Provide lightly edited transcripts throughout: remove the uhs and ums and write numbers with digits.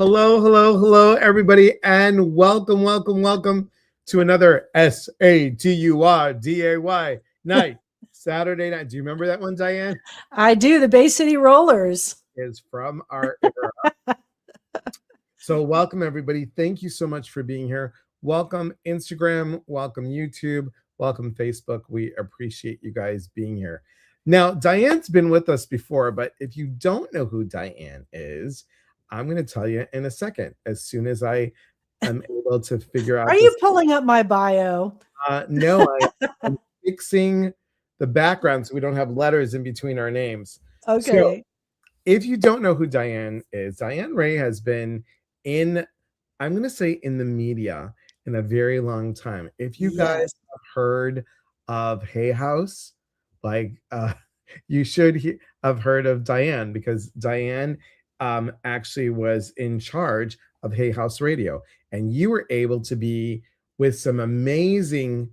Hello, hello, hello, everybody, and welcome to another SATURDAY night, Saturday night. Do you remember that one, Diane? I do. The Bay City Rollers. Is from our era. So, welcome, everybody. Thank you so much for being here. Welcome, Instagram. Welcome, YouTube. Welcome, Facebook. We appreciate you guys being here. Now, Diane's been with us before, but if you don't know who Diane is, I'm going to tell you in a second, as soon as I am able to figure out. Are you pulling up my bio? No, I'm fixing the background so we don't have letters in between our names. Okay. So, if you don't know who Diane is, Diane Ray has been I'm going to say in the media in a very long time. If you guys have heard of Hay House, you should have heard of Diane, because Diane actually was in charge of Hay House Radio, and you were able to be with some amazing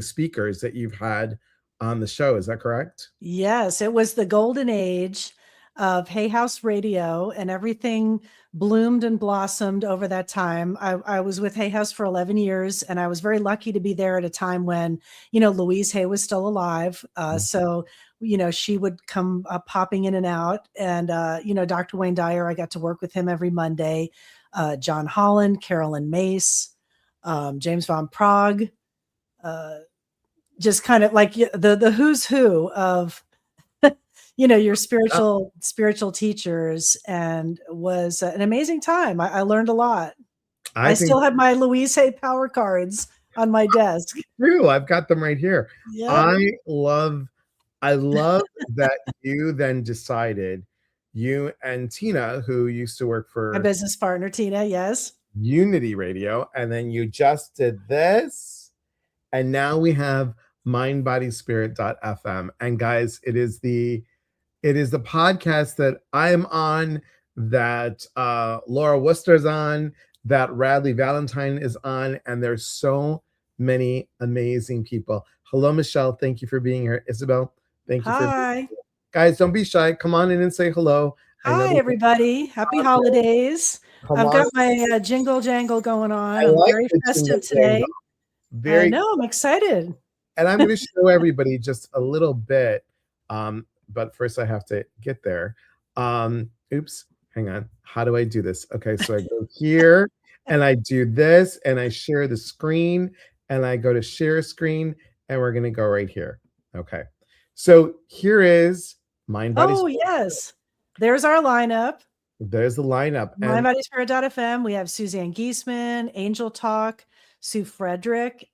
speakers that you've had on the show. Is that correct? Yes, it was the golden age of Hay House Radio, and everything bloomed and blossomed over that time. I was with Hay House for 11 years, and I was very lucky to be there at a time when, Louise Hay was still alive. So, she would come popping in and out. And, Dr. Wayne Dyer, I got to work with him every Monday. John Holland, Carolyn Mace, James Von Prague, just kind of like the who's who of your spiritual teachers, and was an amazing time. I learned a lot. I still have my Louise Hay power cards on my desk. True, I've got them right here. Yeah. I love that you then decided, you and Tina, who used to work for my business partner, Tina, yes, Unity Radio, and then you just did this, and now we have mindbodyspirit.fm. And guys, it is the podcast that I'm on, that Laura Worcester's on, that Radley Valentine is on, and there's so many amazing people. Hello, Michelle. Thank you for being here. Isabel, thank you for being here. Guys, don't be shy. Come on in and say hello. Hi, everybody. Happy holidays. I've got my jingle jangle going on. I'm very festive today. I know, I'm excited. And I'm going to show everybody just a little bit. But first I have to get there. Oops, hang on. How do I do this? Okay, so I go here and I do this and I share the screen and I go to share screen, and we're going to go right here. Okay. So here is Mind Body Spirit. Yes. There's our lineup. There's the lineup. Mindbodyspirit.fm. We have Suzanne Giesman, Angel Talk, Sue Frederick.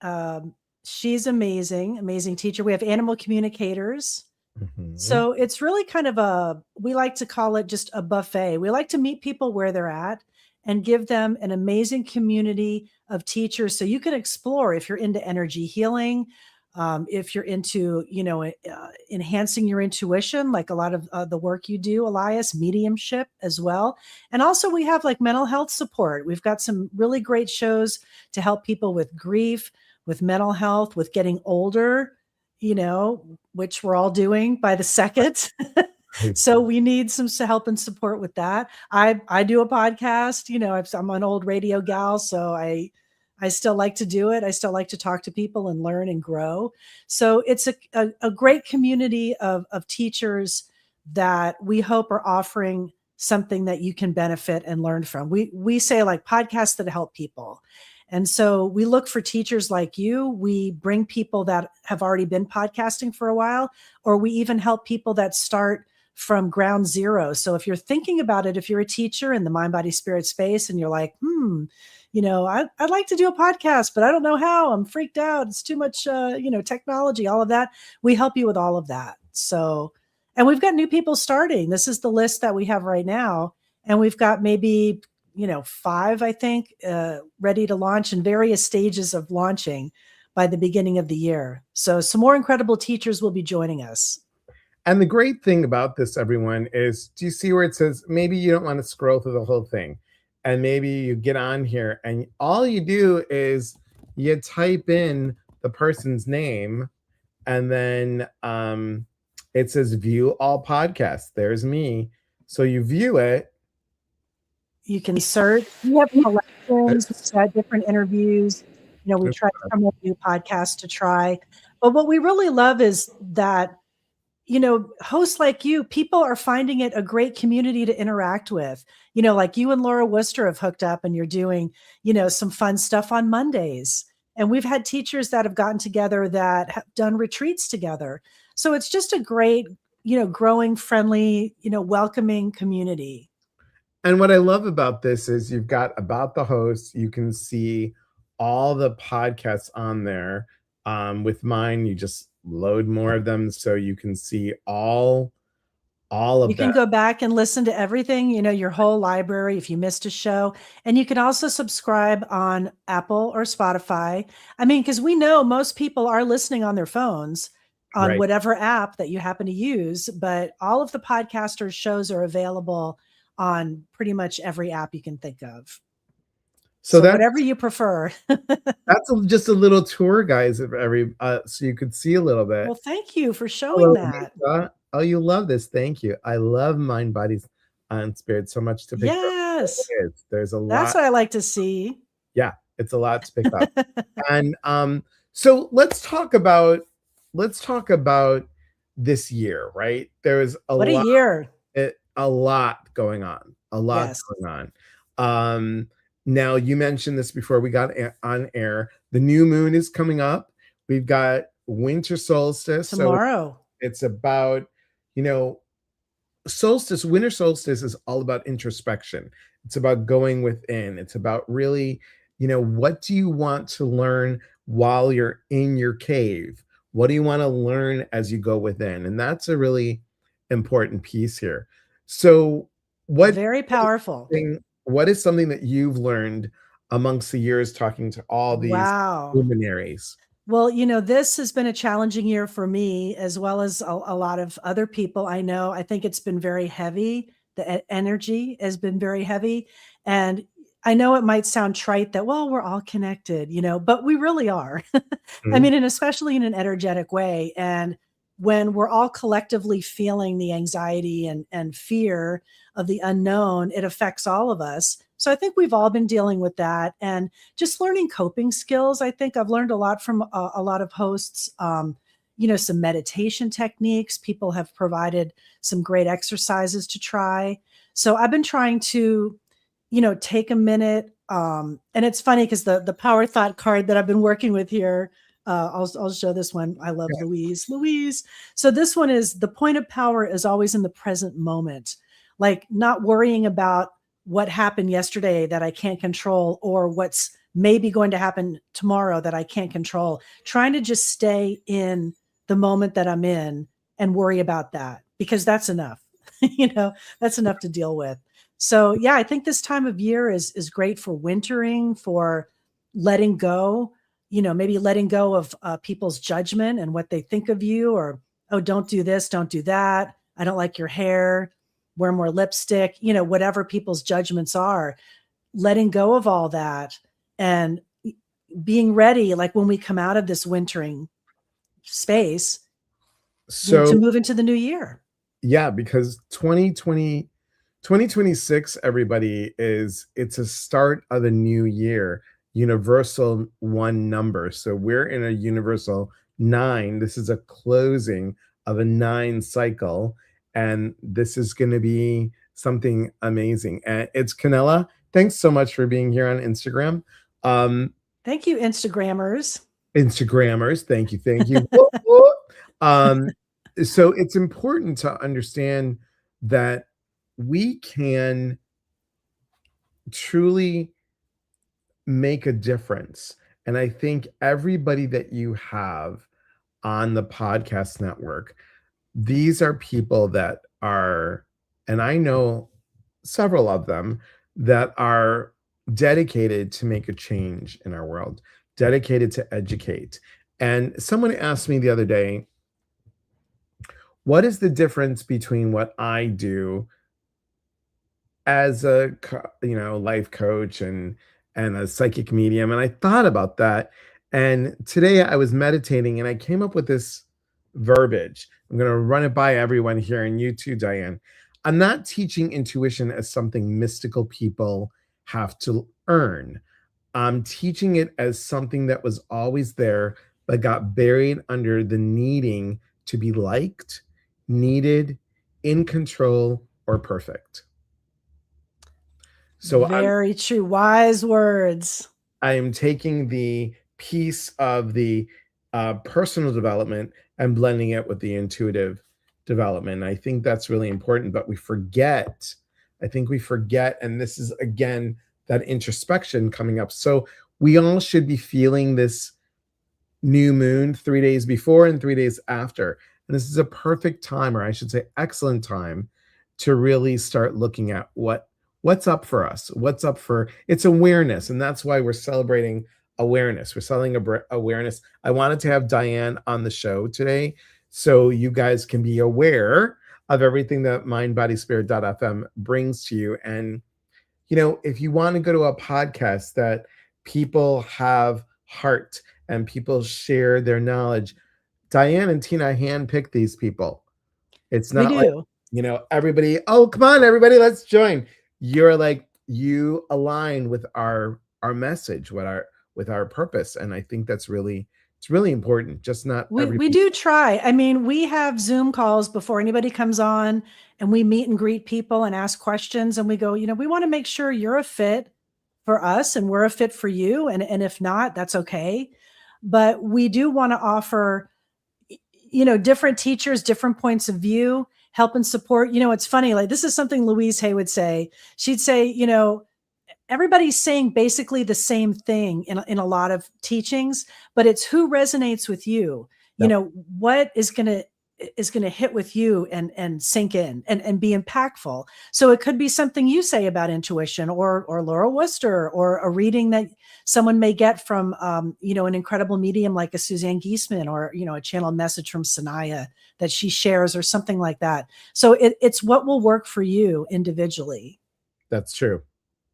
She's amazing teacher. We have animal communicators. Mm-hmm. So it's really kind of we like to call it just a buffet. We like to meet people where they're at and give them an amazing community of teachers, so you can explore if you're into energy healing, if you're into, enhancing your intuition, like a lot of the work you do, Elias, mediumship as well. And also we have like mental health support. We've got some really great shows to help people with grief, with mental health, with getting older, which we're all doing by the second. So we need some help and support with that. I do a podcast, I'm an old radio gal, so I still like to do it. I still like to talk to people and learn and grow. So it's a great community of teachers that we hope are offering something that you can benefit and learn from. We say like podcasts that help people. And so we look for teachers like you. We bring people that have already been podcasting for a while, or we even help people that start from ground zero. So if you're thinking about it, if you're a teacher in the mind, body, spirit space, and you're like, I'd like to do a podcast, but I don't know how. I'm freaked out. It's too much, technology, all of that. We help you with all of that. So, and we've got new people starting. This is the list that we have right now. And we've got maybe 5, I think, ready to launch in various stages of launching by the beginning of the year. So some more incredible teachers will be joining us. And the great thing about this, everyone, is, do you see where it says, maybe you don't want to scroll through the whole thing, and maybe you get on here and all you do is you type in the person's name, and then it says view all podcasts. There's me. So you view it. You can search. We have collections. We've got different interviews. We try to promote new podcasts to try. But what we really love is that, hosts like you, people are finding it a great community to interact with. Like you and Laura Worcester have hooked up and you're doing, some fun stuff on Mondays. And we've had teachers that have gotten together that have done retreats together. So it's just a great, growing, friendly, welcoming community. And what I love about this is you've got about the host, you can see all the podcasts on there. With mine, you just load more of them so you can see all You of can that. go back and listen to everything, your whole library if you missed a show. And you can also subscribe on Apple or Spotify. I mean, because we know most people are listening on their phones on Right. whatever app that you happen to use, but all of the podcasters' shows are available on pretty much every app you can think of. So So that's whatever you prefer. just a little tour, guys, of every so you could see a little bit. Well, thank you for showing Hello, that. Lisa. Oh, you love this. Thank you. I love Mind, Bodies, and Spirit so much to pick up. Yes. It is. There's a That's lot. what I like to see. Yeah, it's a lot to pick up. And so let's talk about this year, right? There's What a year. a lot going on. A lot Yes. going on. Now you mentioned this before we got on air. The new moon is coming up. We've got winter solstice. So Tomorrow. it's about, you know, winter solstice is all about introspection. It's about going within. It's about really, what do you want to learn while you're in your cave? What do you want to learn as you go within? And that's a really important piece here. So what Very powerful. what is something that you've learned amongst the years talking to all these Wow. luminaries? Well, this has been a challenging year for me as well as a lot of other people I know. I think it's been very heavy. The energy has been very heavy. And I know it might sound trite that, well, we're all connected, but we really are. I Mhm. mean, and especially in an energetic way. And when we're all collectively feeling the anxiety and fear of the unknown, it affects all of us. So I think we've all been dealing with that and just learning coping skills. I think I've learned a lot from a lot of hosts. Some meditation techniques. People have provided some great exercises to try. So I've been trying to, take a minute. And it's funny because the power thought card that I've been working with here, I'll show this one. I love Louise. Louise. So this one is the point of power is always in the present moment, like not worrying about what happened yesterday that I can't control or what's maybe going to happen tomorrow that I can't control. Trying to just stay in the moment that I'm in and worry about that because that's enough. That's enough to deal with. So yeah, I think this time of year is great for wintering, for letting go, maybe letting go of people's judgment and what they think of you, or, oh, don't do this, don't do that. I don't like your hair, wear more lipstick, whatever people's judgments are, letting go of all that and being ready, like when we come out of this wintering space, to So move into the new year. yeah, because 2026, everybody, it's a start of a new year, universal one number. So we're in a universal nine. This is a closing of a nine cycle, and this is going to be something amazing. And it's Canella. Thanks so much for being here on Instagram. Thank you, Instagrammers. Instagrammers, thank you, thank you. Whoop, whoop. So it's important to understand that we can truly make a difference. And I think everybody that you have on the podcast network, these are people that are, and I know several of them that are dedicated to make a change in our world, dedicated to educate. And someone asked me the other day, what is the difference between what I do as a life coach and a psychic medium? And I thought about that, and today I was meditating and I came up with this verbiage. I'm going to run it by everyone here, and you too, Diane. I'm not teaching intuition as something mystical people have to earn. I'm teaching it as something that was always there, but got buried under the needing to be liked, needed, in control, or perfect. So Very true. Wise words. I am taking the piece of the personal development and blending it with the intuitive development. I think that's really important, but we forget. I think we forget, and this is again that introspection coming up. So we all should be feeling this new moon 3 days before and 3 days after. And this is a perfect time, or I should say, excellent time, to really start looking at what's up for us. What's up for it's awareness, and that's why we're celebrating awareness. We're celebrating awareness. I wanted to have Diane on the show today, so you guys can be aware of everything that mindbodyspirit.fm brings to you. And if you want to go to a podcast that people have heart and people share their knowledge, Diane and Tina handpick these people. It's We not like, do. everybody, oh, come on, everybody, let's join. You're like, you align with our message, with our purpose. And I think it's really important. Just not We everybody. do try. I mean, we have Zoom calls before anybody comes on, and we meet and greet people and ask questions, and we go, we want to make sure you're a fit for us and we're a fit for you. And if not, that's okay. But we do want to offer, different teachers, different points of view, help and support. It's funny, like this is something Louise Hay would say. She'd say, everybody's saying basically the same thing in a lot of teachings, but it's who resonates with you. Yep. What is going to hit with you and sink in and be impactful. So it could be something you say about intuition, or Laura Worcester, or a reading that someone may get from an incredible medium like a Suzanne Giesman, or a channel message from Sanaya that she shares, or something like that. So it's what will work for you individually. That's true.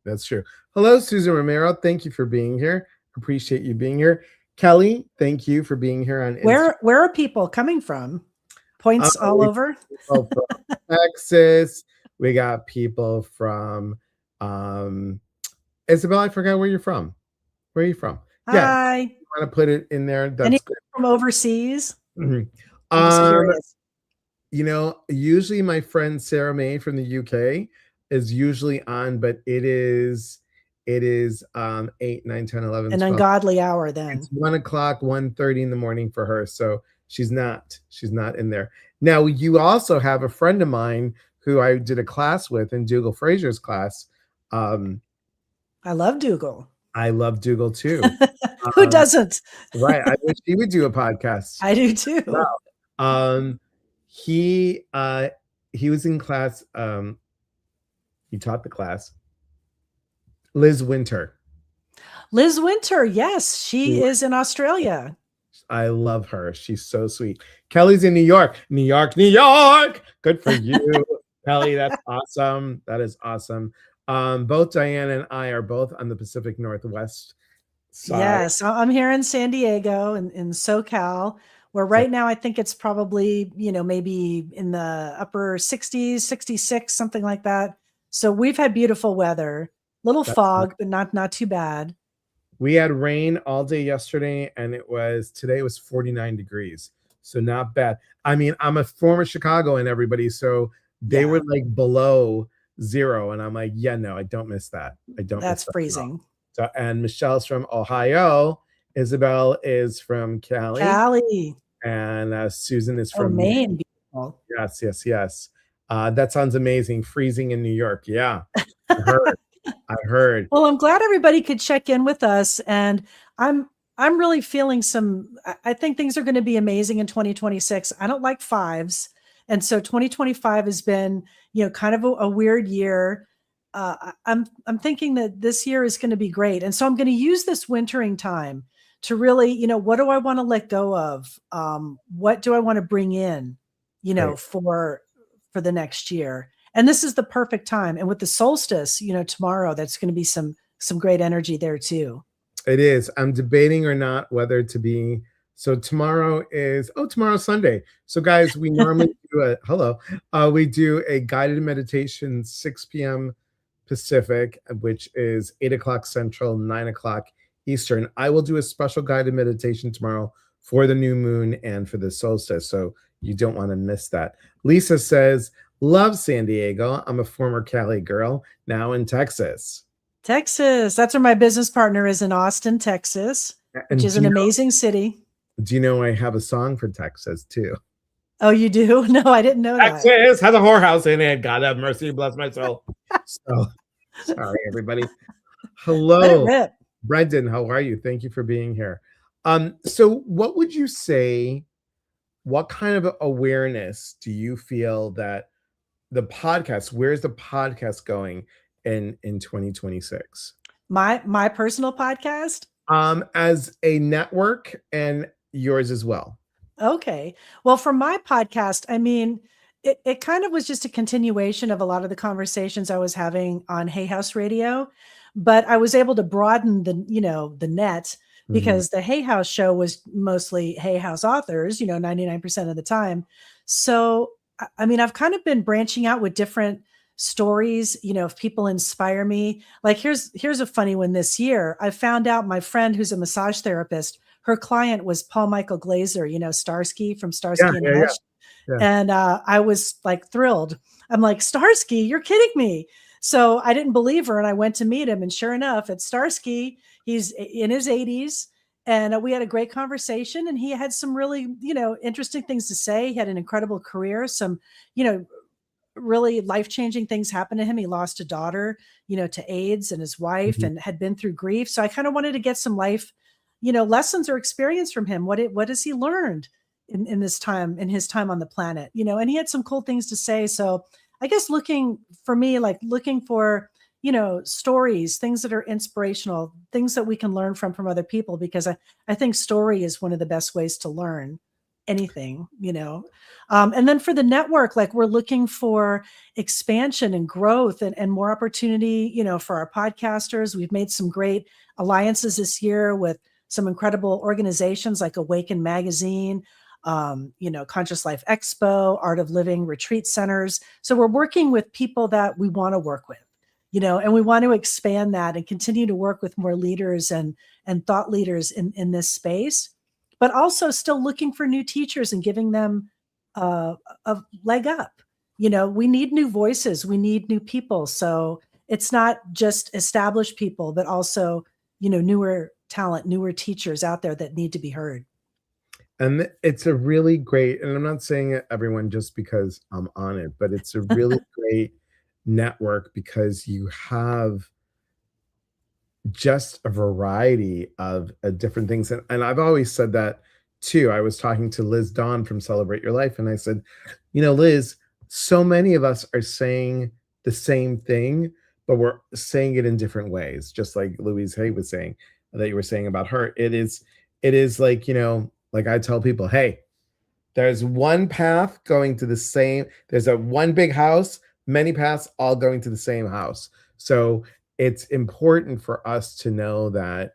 That's true. Hello, Susan Romero. Thank you for being here. Appreciate you being here. Kelly, thank you for being here on Instagram. Where are people coming from? Points all over? People from Texas. We got people from Isabel, I forgot where you're from. Where are you from? Yeah. Hi. You want to put it in there? That's Anyone good. from overseas? Mhm. I'm just curious. Usually my friend Sarah May from the UK is usually on, but it is 8, 9, 10, 11, An 12. ungodly hour then. It's 1 o'clock, 1:30 in the morning for her. So she's not in there. Now, you also have a friend of mine who I did a class with in Dougal Fraser's class. I love Dougal. I love Dougal too. Who doesn't? Right. I wish he would do a podcast. I do too. Wow. He was in class. He taught the class. Liz Winter. Liz Winter, yes, she is in Australia. I love her. She's so sweet. Kelly's in New York. New York, New York. Good for you, Kelly. That's awesome. That is awesome. Both Diane and I are both on the Pacific Northwest side. Yes, I'm here in San Diego in SoCal, where right now I think it's probably, maybe in the upper 60s, 66, something like that. So we've had beautiful weather, little fog, but not too bad. We had rain all day yesterday, and today was 49 degrees. So not bad. I mean, I'm a former Chicagoan, everybody. So they were like below zero. And I'm like, yeah, no, I don't miss that. That's freezing. So, and Michelle's from Ohio. Isabel is from Cali. And Susan is from Maine. Beautiful. Yes. That sounds amazing. Freezing in New York. Yeah. I heard. Well, I'm glad everybody could check in with us, and I'm really feeling I think things are going to be amazing in 2026. I don't like fives. And so 2025 has been, kind of a weird year. I'm thinking that this year is going to be great. And so I'm going to use this wintering time to really, what do I want to let go of? What do I want to bring in, Right. for the next year? And this is the perfect time. And with the solstice, tomorrow, that's going to be some great energy there too. It is. I'm debating or not whether to be. So tomorrow's Sunday. So guys, we normally do a hello. We do a guided meditation 6 p.m. Pacific, which is 8 o'clock Central, 9 o'clock Eastern. I will do a special guided meditation tomorrow for the new moon and for the solstice, so you don't want to miss that. Lisa says, "Love San Diego. I'm a former Cali girl, now in Texas." Texas. That's where my business partner is, in Austin, Texas, which And is an amazing city. do you know I have a song for Texas too? Oh, you do? No, I didn't know that. Texas has a whorehouse in it. God have mercy, bless my soul. So sorry, everybody. Let it Hello, rip. Brendan. How are you? Thank you for being here. So what would you say? What kind of awareness do you feel that the podcast? Where's the podcast going in 2026? My personal podcast. As a network and yours as well. Okay. Well, for my podcast, I mean, it kind of was just a continuation of a lot of the conversations I was having on Hay House Radio, but I was able to broaden the net Mhm. because the Hay House show was mostly Hay House authors, 99% of the time. So, I mean, I've kind of been branching out with different stories, if people inspire me. Like here's a funny one this year. I found out my friend who's a massage therapist, her client was Paul Michael Glazer, Starsky from Yeah, Starsky and yeah, yeah, Hutch. yeah. And I was like thrilled. I'm like, Starsky, you're kidding me. So I didn't believe her. And I went to meet him. And sure enough, it's Starsky. He's in his 80s. And we had a great conversation. And he had some really, interesting things to say. He had an incredible career, some, you know, really life-changing things happened to him. He lost a daughter, to AIDS, and his wife, Mhm. and had been through grief. So I kind of wanted to get some life, lessons or experience from him. What has he learned in this time, in his time on the planet? And he had some cool things to say. So I guess looking for, stories, things that are inspirational, things that we can learn from other people, because I think story is one of the best ways to learn anything. And then for the network, like we're looking for expansion and growth and more opportunity, for our podcasters. We've made some great alliances this year with some incredible organizations like Awaken Magazine, Conscious Life Expo, Art of Living retreat centers. So we're working with people that we want to work with, and we want to expand that and continue to work with more leaders and thought leaders in this space, but also still looking for new teachers and giving them a leg up. We need new voices, we need new people. So it's not just established people, but also, newer talent, newer teachers out there that need to be heard. And it's a really great, and I'm not saying it everyone just because I'm on it, but it's a really great network because you have just a variety of different things. And I've always said that too. I was talking to Liz Dawn from Celebrate Your Life, and I said, Liz, so many of us are saying the same thing, but we're saying it in different ways, just like Louise Hay was saying that you were saying about her. It is like, like I tell people, hey, there's one path going to the same, there's a one big house, many paths all going to the same house. So it's important for us to know that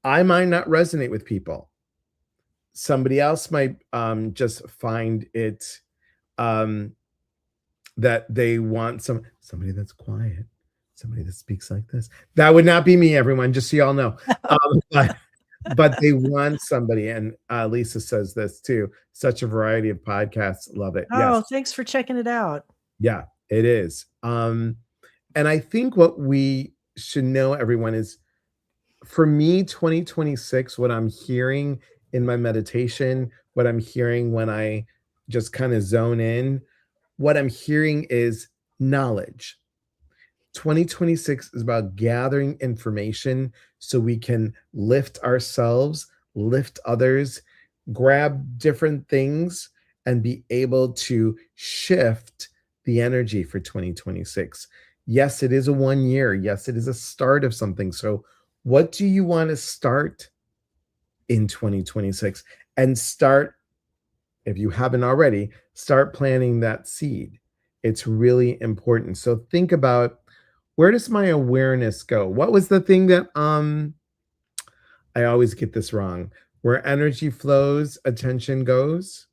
I might not resonate with people. Somebody else might just find it um, that they want somebody that's quiet, somebody that speaks like this. That would not be me, everyone. Just so y'all know. But they want somebody, and Lisa says this too. Such a variety of podcasts. Love it. Oh, Yes, thanks for checking it out. yeah, it is. And I think what we should know, everyone, is for me, 2026, what I'm hearing in my meditation, what I'm hearing when I just kind of zone in, what I'm hearing is knowledge. 2026 is about gathering information so we can lift ourselves, lift others, grab different things, and be able to shift the energy for 2026. Yes, it is a 1 year. Yes, it is a start of something. So, what do you want to start in 2026? And start, if you haven't already, start planting that seed. It's really important. So think about, where does my awareness go? What was the thing that I always get this wrong? Where energy flows, attention goes.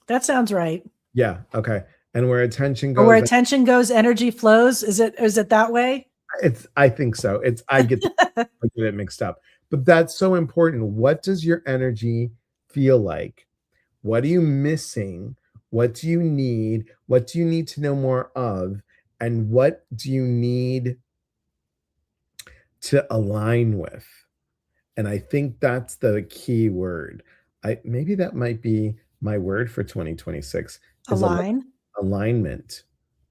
That sounds right. Yeah, okay. And where attention Or where goes, attention goes, energy flows. Is it that way? I think so. I get it mixed up. But that's so important. What does your energy feel like? What are you missing? What do you need? What do you need to know more of? And what do you need to align with? And I think that's the key word. I maybe that might be my word for 2026 is Align. alignment.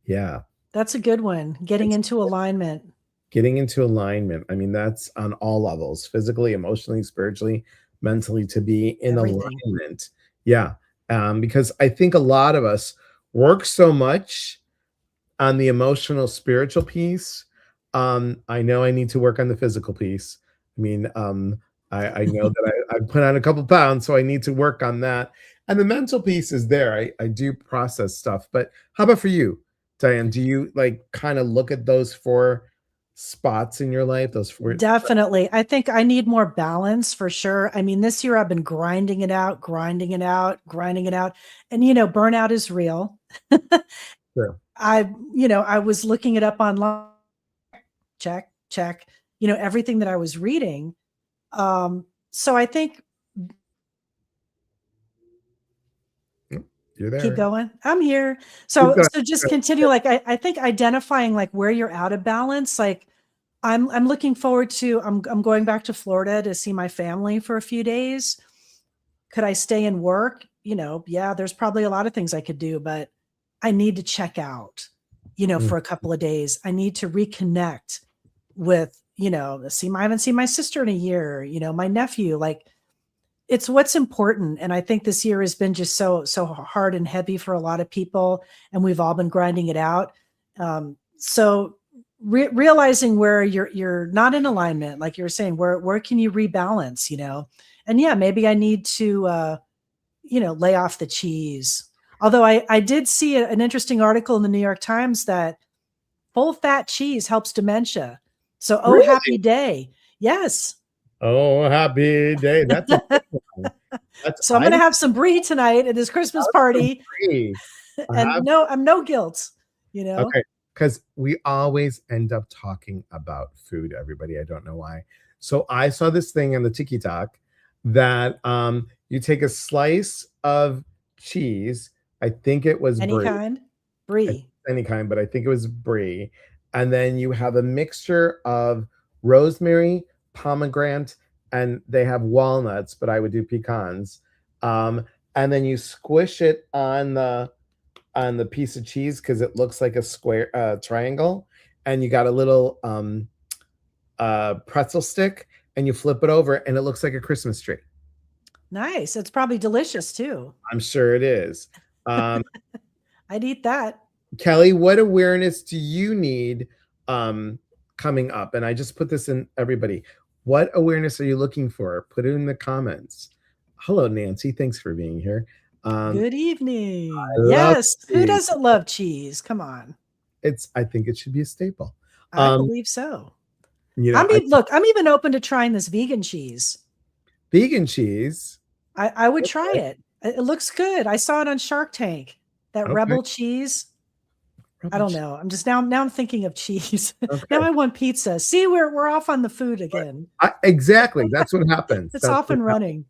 Yeah. That's a good one. Getting It's into alignment. getting into alignment. I mean, that's on all levels, physically, emotionally, spiritually, mentally, to be in Everything. alignment. Yeah. Because I think a lot of us work so much on the emotional, spiritual piece. I know I need to work on the physical piece. I mean, I know that I put on a couple pounds, so I need to work on that. And the mental piece is there. I do process stuff. But how about for you, Diane? Do you like kind of look at those four spots in your life? Those four. Definitely. I think I need more balance for sure. I mean, this year I've been grinding it out, grinding it out, grinding it out. And, burnout is real. Sure. I was looking it up online, check, check, everything that I was reading. So I think You're keep there. going. I'm here. Keep So going. so just continue. Like I think identifying like where you're out of balance, like I'm looking forward to I'm going back to Florida to see my family for a few days. Could I stay and work? Yeah, there's probably a lot of things I could do, but I need to check out, Mm, for a couple of days. I need to reconnect with, I haven't seen my sister in a year, my nephew, like it's what's important. And I think this year has been just so hard and heavy for a lot of people, and we've all been grinding it out. So realizing where you're not in alignment, like you're saying, where can you rebalance, and yeah, maybe I need to lay off the cheese. Although I did see an interesting article in the New York Times that full fat cheese helps dementia. So, oh, really? happy day. Yes. Oh, happy day. That's a big one. That's So I'm I going to didn't have some brie tonight at this Christmas party, agree. I and have no, I'm no guilt, you know. Okay, because we always end up talking about food, everybody. I don't know why. So I saw this thing on the TikTok that you take a slice of cheese. I think it was Any brie, kind, I- brie. any kind, but I think it was brie. And then you have a mixture of rosemary, pomegranate, and they have walnuts, but I would do pecans. Um, and then you squish it on the piece of cheese because it looks like a square triangle, and you got a little pretzel stick, and you flip it over, and it looks like a Christmas tree. Nice. It's probably delicious too. I'm sure it is. Um, I'd eat that. Kelly, what awareness do you need coming up? And I just put this in everybody. What awareness are you looking for? Put it in the comments. Hello, Nancy. Thanks for being here. Good I evening. love Yes. Who cheese. doesn't love cheese? Come on. I think it should be a staple. I Um, believe so. I Look, I'm even open to trying this vegan cheese. vegan cheese. I would try Okay. it. It looks good. I saw it on Shark Tank. That Okay. Rebel cheese. I Rebel don't cheese. know. I'm just now I'm thinking of cheese. Now Okay. I want pizza. See, we're off on the food again. Exactly. That's what happens. It's That's off what and happens.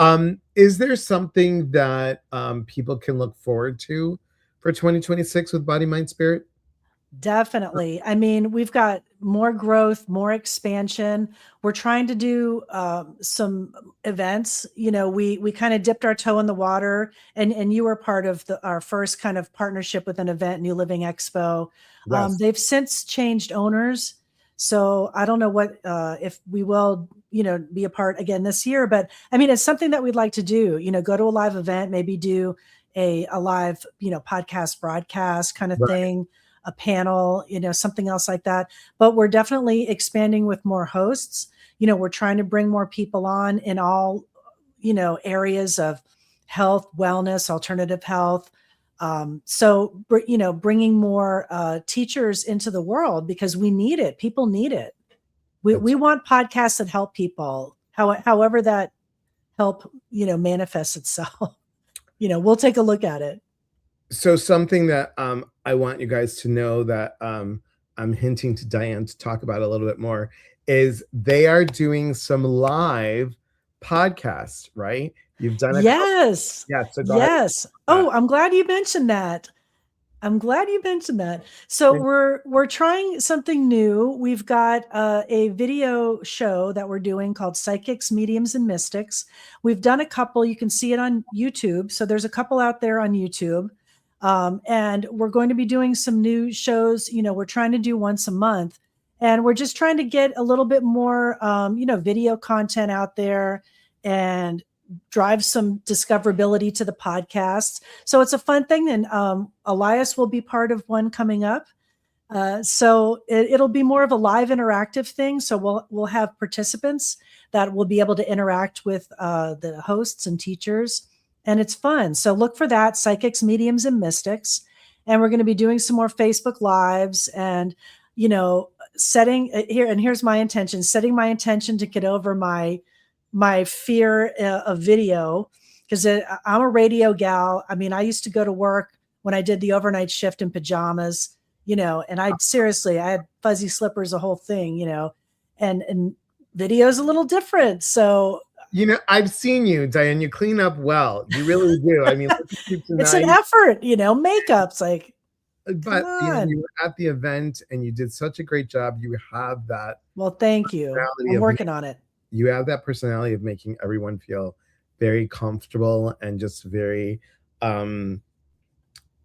running. Is there something that people can look forward to for 2026 with Body, Mind, Spirit? Definitely. I mean, we've got more growth, more expansion. We're trying to do some events. We kind of dipped our toe in the water, and you were part of our first kind of partnership with an event, New Living Expo. Yes. They've since changed owners, so I don't know what if we will, be a part again this year. But I mean, it's something that we'd like to do. Go to a live event, maybe do a live, podcast broadcast kind of Right. thing, a panel, something else like that. But we're definitely expanding with more hosts. We're trying to bring more people on in all, areas of health, wellness, alternative health. Bringing more teachers into the world because we need it. People need it. We That's want podcasts that help people, however that help, manifests itself. We'll take a look at it. So something that I want you guys to know that I'm hinting to Diane to talk about a little bit more is they are doing some live podcasts, right? You've done a couple, Yes. yeah. So go ahead Yes. and Oh, I'm glad you mentioned that. I'm glad you mentioned that. So that. we're trying something new. We've got a video show that we're doing called Psychics, Mediums, and Mystics. We've done a couple. You can see it on YouTube. So there's a couple out there on YouTube, and we're going to be doing some new shows. We're trying to do once a month, and we're just trying to get a little bit more, video content out there and drive some discoverability to the podcast. So it's a fun thing. And Elias will be part of one coming up. So it'll be more of a live interactive thing. So we'll have participants that will be able to interact with the hosts and teachers, and it's fun. So look for that: Psychics, Mediums, and Mystics. And we're going to be doing some more Facebook Lives, and setting here. And here's my intention: setting my intention to get over my fear of video, because I'm a radio gal. I mean, I used to go to work when I did the overnight shift in pajamas, and I had fuzzy slippers, the whole thing, and video is a little different. So I've seen you, Diane. You clean up well. You really do. I mean, look at you it's an tonight. effort, makeup's like, But come on. you were at the event and you did such a great job. You have that. Well, thank you. I'm working on it. You have that personality of making everyone feel very comfortable and just very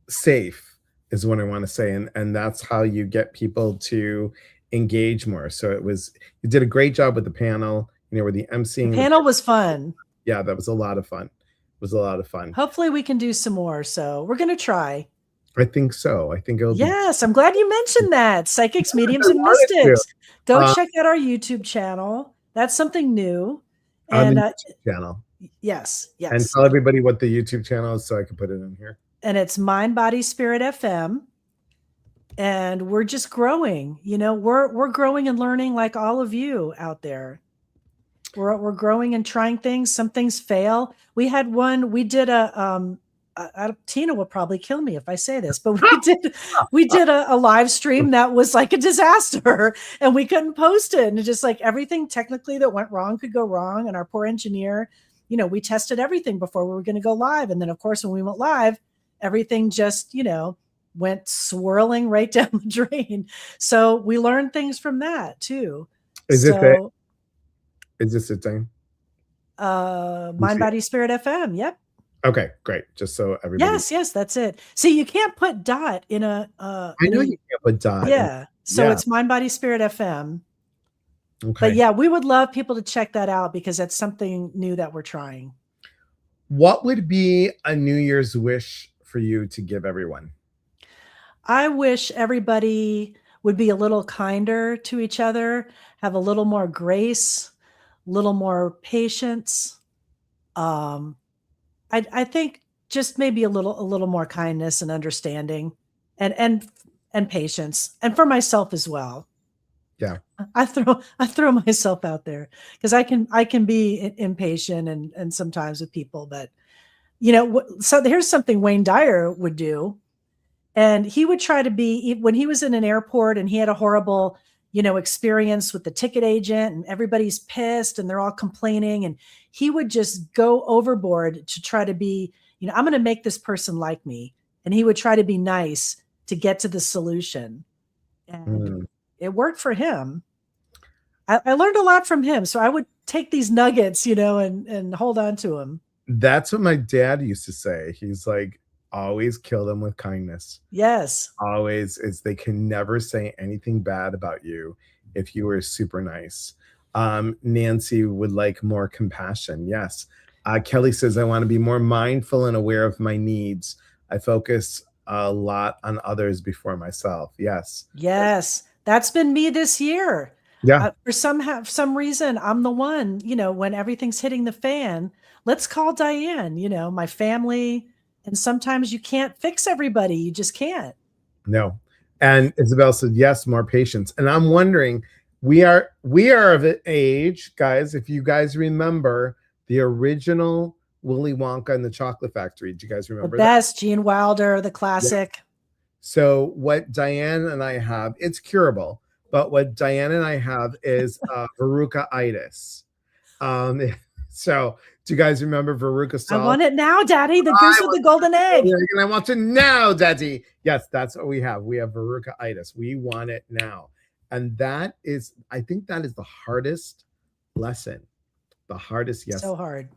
safe is what I want to say. And that's how you get people to engage more. So you did a great job with the panel, with the emceeing. The panel was fun. Yeah, that was a lot of fun. It was a lot of fun. Hopefully we can do some more. So we're going to try. I think so. I think it'll be. Yes, I'm glad you mentioned that. Psychics, Mediums, and Mystics. Go check out our YouTube channel. That's something new. On the YouTube channel. Yes. And tell everybody what the YouTube channel is so I can put it in here. And it's Mind, Body, Spirit FM. And we're just growing. We're growing and learning like all of you out there. We're growing and trying things. Some things fail. We had one. We did Tina will probably kill me if I say this, but we did a live stream that was like a disaster, and we couldn't post it. And just like everything technically that went wrong could go wrong. And our poor engineer, we tested everything before we were going to go live. And then of course, when we went live, everything just, went swirling right down the drain. So we learned things from that too. Is this it, Diane? Mind, Body, Spirit FM. Yep. Okay, great. Just so everybody. Yes, that's it. See, you can't put dot in a. I know you can't put dot. Yeah. So it's Mind, Body, Spirit FM. Okay. But yeah, we would love people to check that out because that's something new that we're trying. What would be a New Year's wish for you to give everyone? I wish everybody would be a little kinder to each other, have a little more grace, a little more patience. I think just maybe a little more kindness and understanding and patience, and for myself as well. Yeah. I throw myself out there because I can be impatient and sometimes with people, but so here's something Wayne Dyer would do. And he would try to be, when he was in an airport and he had a horrible, experience with the ticket agent and everybody's pissed and they're all complaining, and he would just go overboard to try to be, I'm going to make this person like me. And he would try to be nice to get to the solution. And it worked for him. I learned a lot from him. So I would take these nuggets, and hold on to them. That's what my dad used to say. He's like, always kill them with kindness. Yes. Always. They can never say anything bad about you if you were super nice. Nancy would like more compassion. Yes. Kelly says, I want to be more mindful and aware of my needs. I focus a lot on others before myself. Yes. Yes. That's been me this year. Yeah. For some reason, I'm the one, when everything's hitting the fan, let's call Diane, my family. And sometimes you can't fix everybody. You just can't. No. And Isabel said, yes, more patience. And I'm wondering, we are of an age, guys, if you guys remember the original Willy Wonka and the Chocolate Factory. Do you guys The remember that? best, Gene Wilder, the Yeah. classic. So what Diane and I have, it's curable, but what Diane and I have is verrucaitis. Um, so do you guys remember Veruca I Salt? want it now, Daddy. The I goose with the golden egg. and I want it now, Daddy. Yes, that's what we have. We have verrucaitis. We want it now. And that is, I think that is the hardest lesson. The hardest, yes. So hard.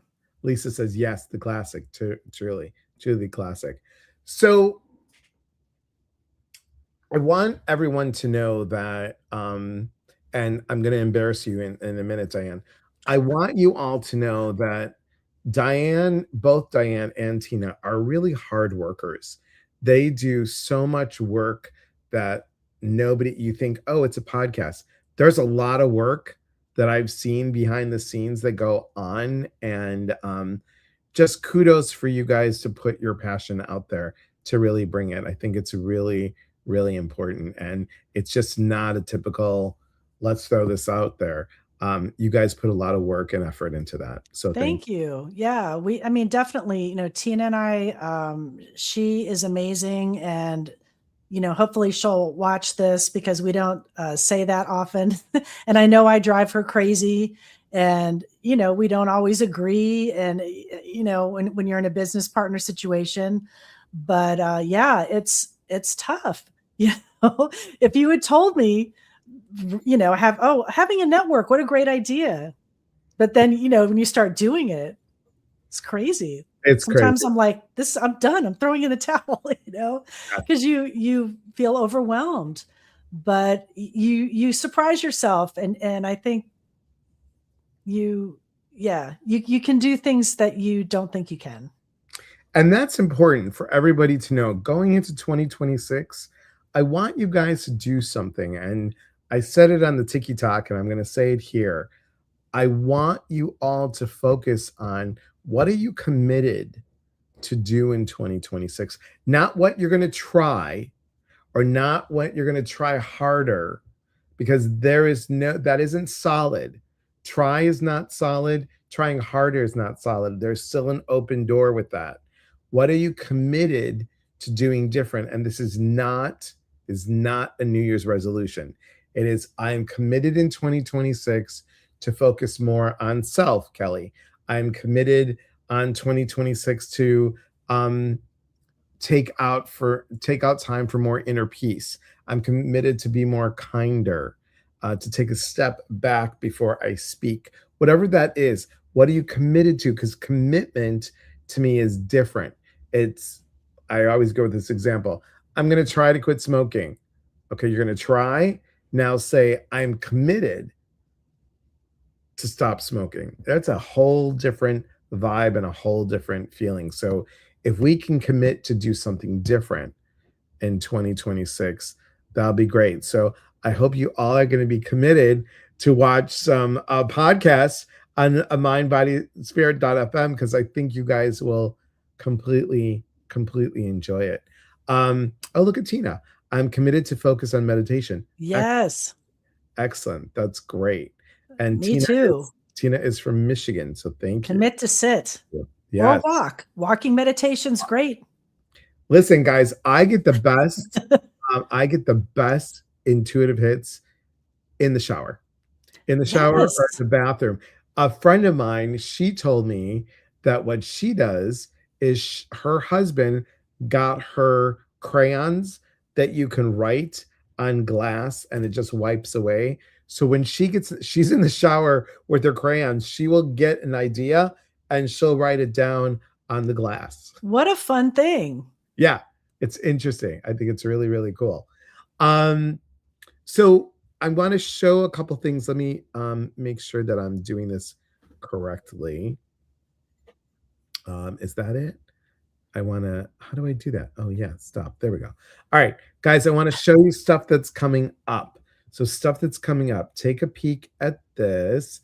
Lisa says, yes, the classic, truly classic. So I want everyone to know that, and I'm going to embarrass you in a minute, Diane. I want you all to know that both Diane and Tina are really hard workers. They do so much work that you think, oh, it's a podcast. There's a lot of work that I've seen behind the scenes that go on. And just kudos for you guys to put your passion out there to really bring it. I think it's really, really important. And it's just not a typical, let's throw this out there. You guys put a lot of work and effort into that. So Thank you. Yeah, I mean, definitely, Tina and I, she is amazing. And, hopefully she'll watch this because we don't say that often. And I know I drive her crazy and, we don't always agree. And, when you're in a business partner situation, but yeah, it's tough. If you had told me, having a network, what a great idea. But then, when you start doing it, it's crazy. it's Sometimes crazy. I'm like, I'm done. I'm throwing in the towel, because you feel overwhelmed, but you surprise yourself. And I think you can do things that you don't think you can. And that's important for everybody to know. Going into 2026, I want you guys to do something. And I said it on the Tiki Talk, and I'm going to say it here. I want you all to focus on what are you committed to do in 2026, not what you're going to try or not what you're going to try harder, because that isn't solid. Try is not solid. Trying harder is not solid. There's still an open door with that. What are you committed to doing different? And this is not a New Year's resolution. It is, I am committed in 2026 to focus more on self, Kelly. I'm committed on 2026 to take out time for more inner peace. I'm committed to be more kinder, to take a step back before I speak. Whatever that is, what are you committed to? Because commitment to me is different. I always go with this example. I'm going to try to quit smoking. Okay, you're going to try. Now say, I'm committed to stop smoking. That's a whole different vibe and a whole different feeling. So if we can commit to do something different in 2026, that'll be great. So I hope you all are going to be committed to watch some podcasts on mindbodyspirit.fm, because I think you guys will completely enjoy it. Look at Tina. I'm committed to focus on meditation. Yes. Excellent. That's great. And Me too. Tina is from Michigan, so thank you. Commit to sit. Yeah. Or walk. Walking meditation's great. Listen, guys, I get the best intuitive hits in the shower. In the shower Yes. or in the bathroom. A friend of mine, she told me that what she does is her husband got her crayons that you can write on glass and it just wipes away. So when she's in the shower with her crayons, she will get an idea and she'll write it down on the glass. What a fun thing. Yeah, it's interesting. I think it's really, really cool. So I want to show a couple things. Let me make sure that I'm doing this correctly. Is that it? How do I do that? Oh yeah, stop. There we go. All right, guys, I want to show you stuff that's coming up. So stuff that's coming up. Take a peek at this.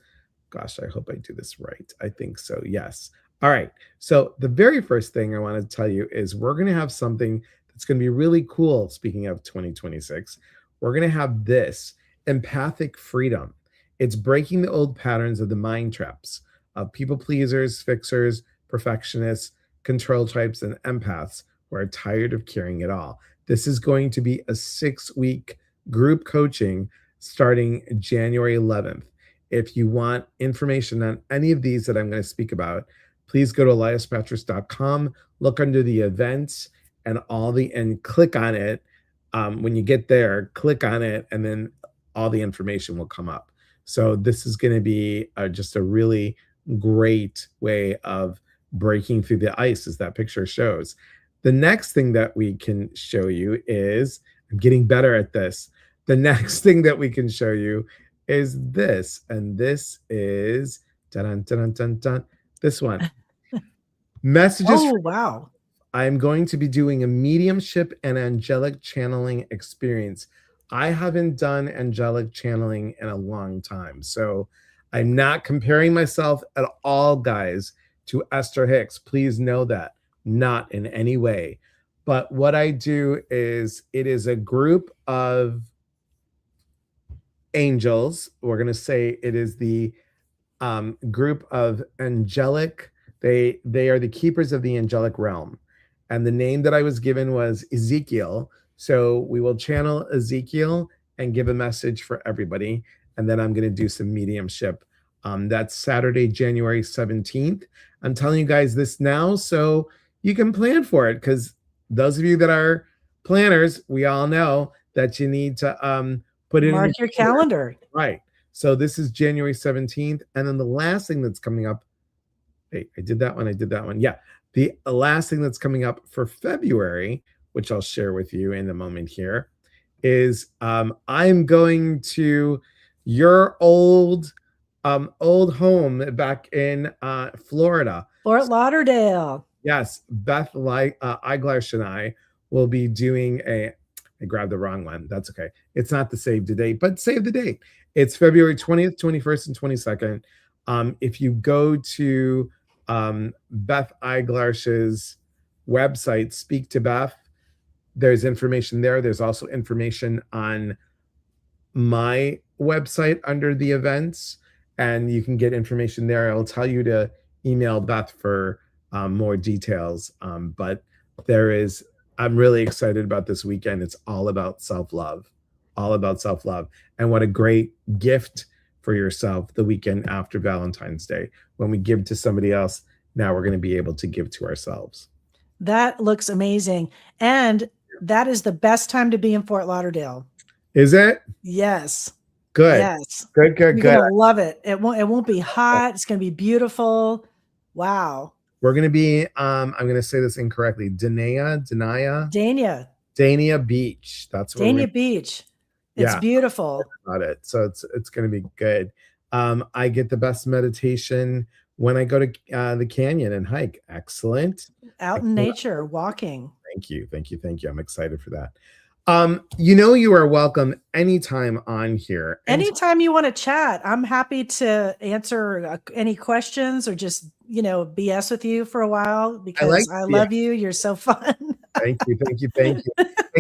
Gosh, I hope I do this right. I think so. Yes. All right. So the very first thing I want to tell you is we're going to have something that's going to be really cool. Speaking of 2026, we're going to have this empathic freedom. It's breaking the old patterns of the mind traps of people pleasers, fixers, perfectionists, control types, and empaths who are tired of carrying it all. This is going to be a 6-week group coaching starting January 11th. If you want information on any of these that I'm going to speak about, please go to eliaspatris.com, look under the events and click on it. When you get there, click on it, and then all the information will come up. So this is going to be just a really great way of breaking through the ice, as that picture shows. The next thing that we can show you is, I'm getting better at this. The next thing that we can show you is this, and this is dun, dun, dun, dun, this one. Messages. Oh, wow. I'm going to be doing a mediumship and angelic channeling experience. I haven't done angelic channeling in a long time, so I'm not comparing myself at all, guys, to Esther Hicks. Please know that, not in any way. But what I do is, it is a group of angels. We're going to say it is the group of angelic. They are the keepers of the angelic realm. And the name that I was given was Ezekiel. So we will channel Ezekiel and give a message for everybody. And then I'm going to do some mediumship. That's Saturday, January 17th. I'm telling you guys this now so you can plan for it, because those of you that are planners, we all know that you need to put it Mark in your calendar. Right. So this is January 17th. And then the last thing that's coming up, hey, I did that one. Yeah. The last thing that's coming up for February, which I'll share with you in a moment here, is I'm going to your old home back in Florida. Fort Lauderdale. Yes, Beth Eiglash and I will be doing I grabbed the wrong one. That's okay. It's not the save the date, but save the date. It's February 20th, 21st, and 22nd. If you go to Beth Eiglash's website, Speak to Beth, there's information there. There's also information on my website under the events, and you can get information there. I'll tell you to email Beth for more details. But I'm really excited about this weekend. It's all about self-love, and what a great gift for yourself the weekend after Valentine's Day. When we give to somebody else, now we're going to be able to give to ourselves. That looks amazing. And that is the best time to be in Fort Lauderdale. Is it? Yes. Good. Yes. Good. You're gonna love it. It won't be hot. It's gonna be beautiful. Wow. We're gonna be I'm gonna say this incorrectly. Dania Beach. That's where Dania Beach. It's beautiful. About it. So it's gonna be good. I get the best meditation when I go to the canyon and hike. Excellent. Out in nature, walking. Thank you. I'm excited for that. You are welcome anytime on here. Anytime you want to chat, I'm happy to answer any questions or just, BS with you for a while, because I love you. You're so fun. Thank you. And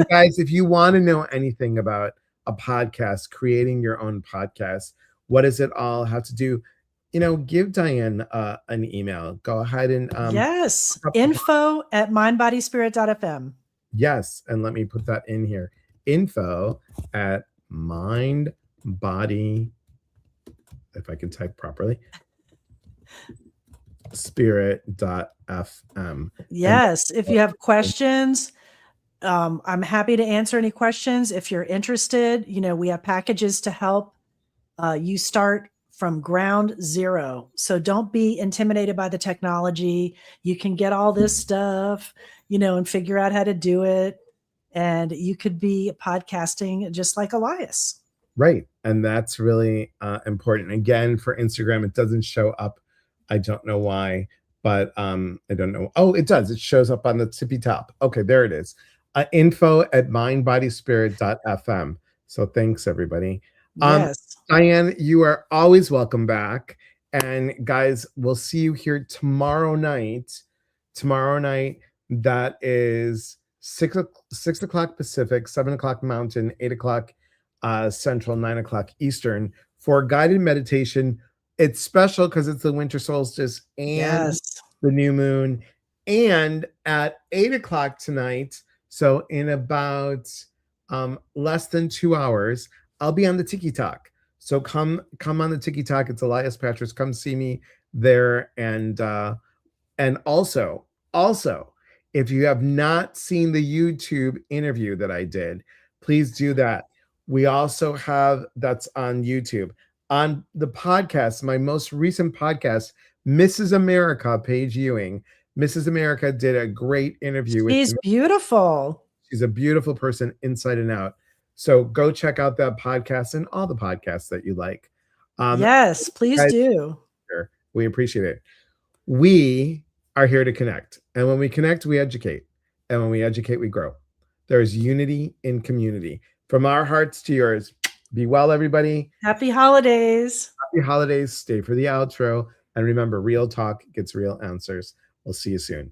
guys, if you want to know anything about a podcast, creating your own podcast, what does it all have to do? Give Diane an email. Go ahead and yes, info@mindbodyspirit.fm. Yes, and let me put that in here. info@mindbody, if I can type properly, spirit.fm. Yes, if you have questions, I'm happy to answer any questions. If you're interested, we have packages to help you start from ground zero. So don't be intimidated by the technology. You can get all this stuff, and figure out how to do it. And you could be podcasting just like Elias. Right. And that's really important. Again, for Instagram, it doesn't show up. I don't know why, but I don't know. Oh, it does. It shows up on the tippy top. Okay, there it is. info@mindbodyspirit.fm. So thanks, everybody. Yes. Diane, you are always welcome back. And guys, we'll see you here tomorrow night. That is 6 o'clock Pacific, 7 o'clock Mountain, 8 o'clock Central, 9 o'clock Eastern for guided meditation. It's special because it's the winter solstice, and the new moon. And at 8 o'clock tonight, so in about less than 2 hours, I'll be on the Tiki Talk. So come on the Tiki Talk. It's Elias Patras. Come see me there. And also, if you have not seen the YouTube interview that I did, please do that. We also have that's on YouTube. On the podcast, my most recent podcast, Mrs. America, Paige Ewing. Mrs. America did a great interview with She's me. beautiful. She's a beautiful person inside and out. So go check out that podcast and all the podcasts that you like. Yes, please Guys, do. we appreciate it. We are here to connect. And when we connect, we educate. And when we educate, we grow. There's unity in community. From our hearts to yours, be well, everybody. Happy holidays. Happy holidays. Stay for the outro. And remember, real talk gets real answers. We'll see you soon.